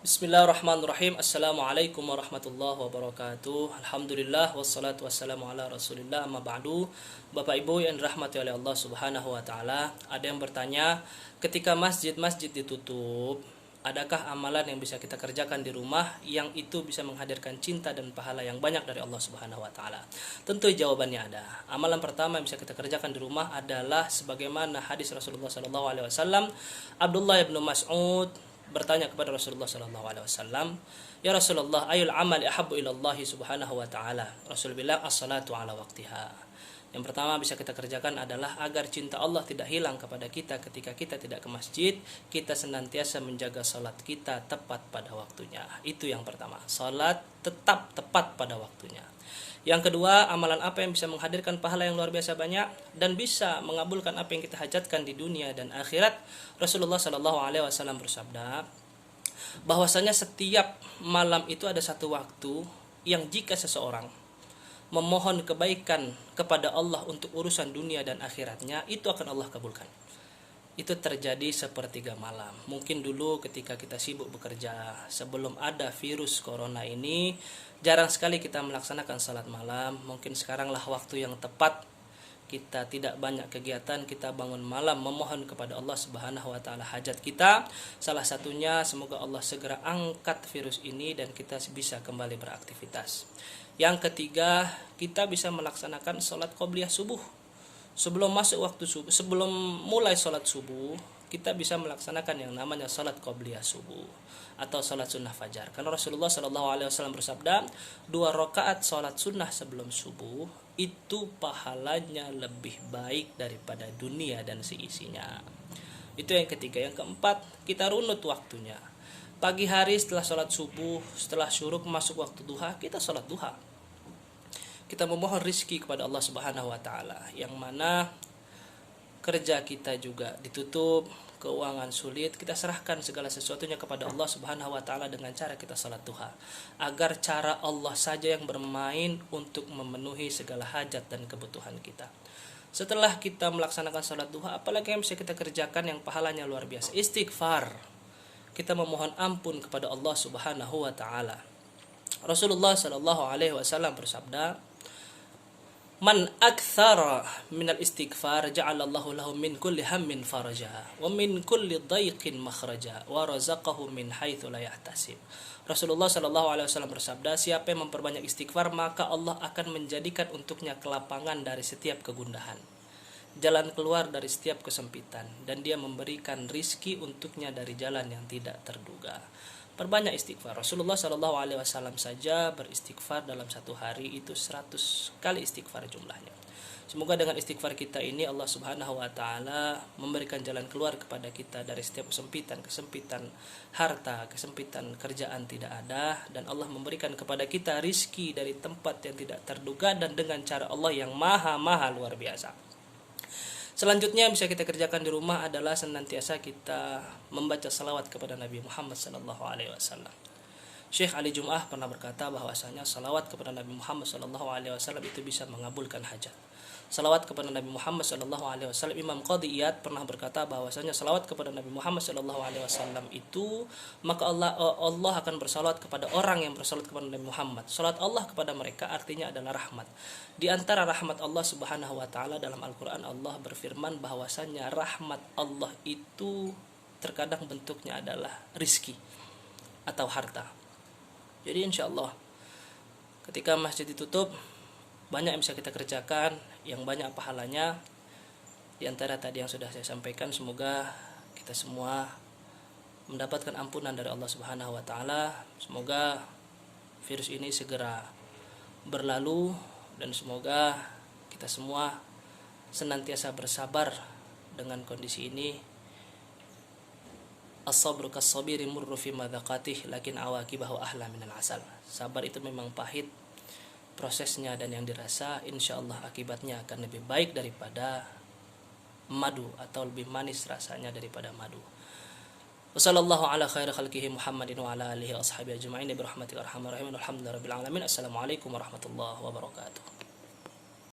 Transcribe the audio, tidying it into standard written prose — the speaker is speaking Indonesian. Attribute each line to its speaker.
Speaker 1: Bismillahirrahmanirrahim. Assalamualaikum warahmatullahi wabarakatuh. Alhamdulillah wassalatu wassalamu ala Rasulillah amma ba'du. Bapak Ibu yang dirahmati oleh Allah Subhanahu wa taala, ada yang bertanya, ketika masjid-masjid ditutup, adakah amalan yang bisa kita kerjakan di rumah yang itu bisa menghadirkan cinta dan pahala yang banyak dari Allah Subhanahu wa taala? Tentu jawabannya ada. Amalan pertama yang bisa kita kerjakan di rumah adalah sebagaimana hadis Rasulullah sallallahu alaihi wasallam. Abdullah bin Mas'ud bertanya kepada Rasulullah sallallahu alaihi wasallam, "Ya Rasulullah, ayul amal ahabbu ila Allah Subhanahu wa taala?" Rasul bilang, "As-salatu ala waqtiha." Yang pertama bisa kita kerjakan adalah agar cinta Allah tidak hilang kepada kita ketika kita tidak ke masjid, kita senantiasa menjaga salat kita tepat pada waktunya. Itu yang pertama, salat tetap tepat pada waktunya. Yang kedua, amalan apa yang bisa menghadirkan pahala yang luar biasa banyak dan bisa mengabulkan apa yang kita hajatkan di dunia dan akhirat? Rasulullah Shallallahu Alaihi Wasallam bersabda bahwasanya setiap malam itu ada satu waktu yang jika seseorang memohon kebaikan kepada Allah untuk urusan dunia dan akhiratnya, itu akan Allah kabulkan. Itu terjadi sepertiga malam. Mungkin dulu ketika kita sibuk bekerja, sebelum ada virus corona ini, jarang sekali kita melaksanakan salat malam. Mungkin sekaranglah waktu yang tepat. Kita tidak banyak kegiatan, kita bangun malam memohon kepada Allah Subhanahu wa taala hajat kita. Salah satunya semoga Allah segera angkat virus ini dan kita bisa kembali beraktivitas. Yang ketiga, kita bisa melaksanakan salat qobliyah subuh. Sebelum masuk waktu subuh, sebelum mulai salat subuh, kita bisa melaksanakan yang namanya salat qobliyah subuh atau salat sunnah fajar. Karena Rasulullah Shallallahu Alaihi Wasallam bersabda, 2 rakaat salat sunnah sebelum subuh itu pahalanya lebih baik daripada dunia dan seisinya. Itu yang ketiga. Yang keempat, kita runut waktunya. Pagi hari setelah salat subuh, setelah syuruk masuk waktu duha, kita salat duha. Kita memohon rizki kepada Allah Subhanahu wa taala, yang mana kerja kita juga ditutup, keuangan sulit, kita serahkan segala sesuatunya kepada Allah Subhanahu wa taala dengan cara kita salat duha, agar cara Allah saja yang bermain untuk memenuhi segala hajat dan kebutuhan kita. Setelah kita melaksanakan salat duha, apalagi yang bisa kita kerjakan yang pahalanya luar biasa? Istighfar. Kita memohon ampun kepada Allah Subhanahu wa taala. Rasulullah sallallahu alaihi wasallam bersabda, "Man aktsara minal istighfar ja'alallahu lahu min kulli hammin faraja wa min kulli dhaiqin makhraja wa razaqahu min haitsu la yahtasib." Rasulullah sallallahu alaihi wasallam bersabda, siapa yang memperbanyak istighfar maka Allah akan menjadikan untuknya kelapangan dari setiap kegundahan, jalan keluar dari setiap kesempitan, dan dia memberikan rizki untuknya dari jalan yang tidak terduga. Perbanyak istighfar. Rasulullah Shallallahu Alaihi Wasallam saja beristighfar dalam satu hari itu 100 kali istighfar jumlahnya. Semoga dengan istighfar kita ini Allah Subhanahu Wa Taala memberikan jalan keluar kepada kita dari setiap kesempitan harta, kesempitan kerjaan tidak ada, dan Allah memberikan kepada kita rizki dari tempat yang tidak terduga dan dengan cara Allah yang maha luar biasa. Selanjutnya yang bisa kita kerjakan di rumah adalah senantiasa kita membaca salawat kepada Nabi Muhammad sallallahu alaihi wasallam. Syekh Ali Jum'ah pernah berkata bahwasanya salawat kepada Nabi Muhammad sallallahu alaihi wasallam itu bisa mengabulkan hajat. Salawat kepada Nabi Muhammad sallallahu alaihi wasallam, Imam Qadhi Iyad pernah berkata bahwasanya salawat kepada Nabi Muhammad sallallahu alaihi wasallam itu, maka Allah akan bersalawat kepada orang yang bersalawat kepada Nabi Muhammad. Salat Allah kepada mereka artinya adalah rahmat. Di antara rahmat Allah Subhanahu wa taala dalam Al-Qur'an, Allah berfirman bahwasanya rahmat Allah itu terkadang bentuknya adalah rizki atau harta. Jadi insyaallah ketika masjid ditutup, banyak yang bisa kita kerjakan, yang banyak pahalanya. Di antara tadi yang sudah saya sampaikan, semoga kita semua mendapatkan ampunan dari Allah Subhanahu wa taala. Semoga virus ini segera berlalu dan semoga kita semua senantiasa bersabar dengan kondisi ini. As-sabru kas-sabiri murru fi madzaqatih lakin awaqibahu ahla minal asal. Sabar itu memang pahit prosesnya, dan yang dirasa insyaallah akibatnya akan lebih baik daripada madu atau lebih manis rasanya daripada madu. Wassallallahu ala khairi khalqihi Muhammadin wa ala alihi wa ashabihi ajma'in bi rahmatika arhamar rahimin. Alhamdulillahirabbil alamin. Assalamualaikum warahmatullahi wabarakatuh.